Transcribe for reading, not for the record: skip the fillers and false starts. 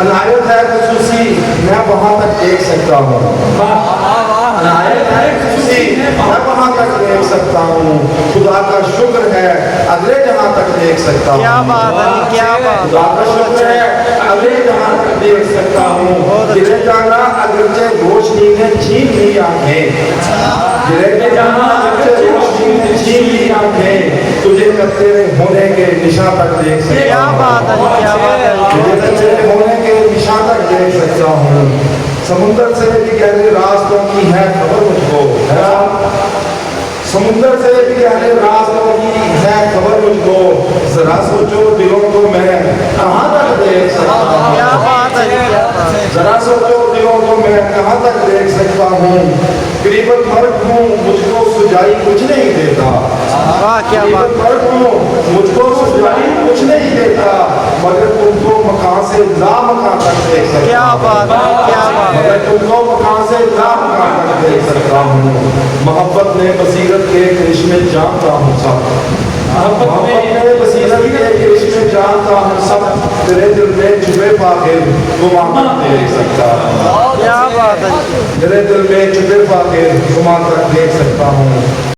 عنایت ہے خصوصی میں وہاں تک دیکھ سکتا ہوں، عنایت ہے خصوصی میں وہاں تک دیکھ سکتا ہوں، خدا کا شکر ہے اگلے جہاں تک دیکھ سکتا ہوں، کیا بات ہے، کیا بات، خدا کا شکر ہے اگلے جہاں تک دیکھ سکتا ہوں، گرے جانا اگرچہ روشنی نے چھین لی آنکھیں، گرے جانا اگرچہ روشنی نے چھین لی آنکھیں، تجھے کرتے ہونے کے نشاں تک دیکھ سکتا کیا ہوں، بات ہے، کیا بات ہے، تجھے کرتے ہونے کے نشاں تک دیکھ سکتا ہوں، سمندر سے بھی گہرے راستوں کی ہے خبر مجھ کو، سمندر سے بھی گہرے راستوں کی ہے خبر مجھ کو، ذرا سوچو دلوں کو میں کہاں تک دیکھ سکتا ہوں، کیا بات ہے، کیا بات ہے، ذرا سوچو دلوں کو میں کہاں تک دیکھ سکتا ہوں، قریباً فرق ہوں مجھ کو سجائی کچھ نہیں دیتا، واہ کیا بات، قریباً فرق ہوں مجھ کو سجائی کچھ نہیں دیتا، مگر تم کو مکان سے لا مکان تک دیکھ سکتا ہوں، کیا بات ہے، کیا بات ہے، مگر تم کو مکان سے لا مکان تک دیکھ سکتا ہوں، محبت نے بصیرت کے کرشمے جانتا ہوں سب، محبت نے بصیرت کے کرشمے جانتا ہوں سب، تیرے دل میں چھپے پاکر گما تک دیکھ سکتا ہوں، کیا بات ہے، تیرے دل میں چھپے پاکر گما تک دیکھ سکتا ہوں،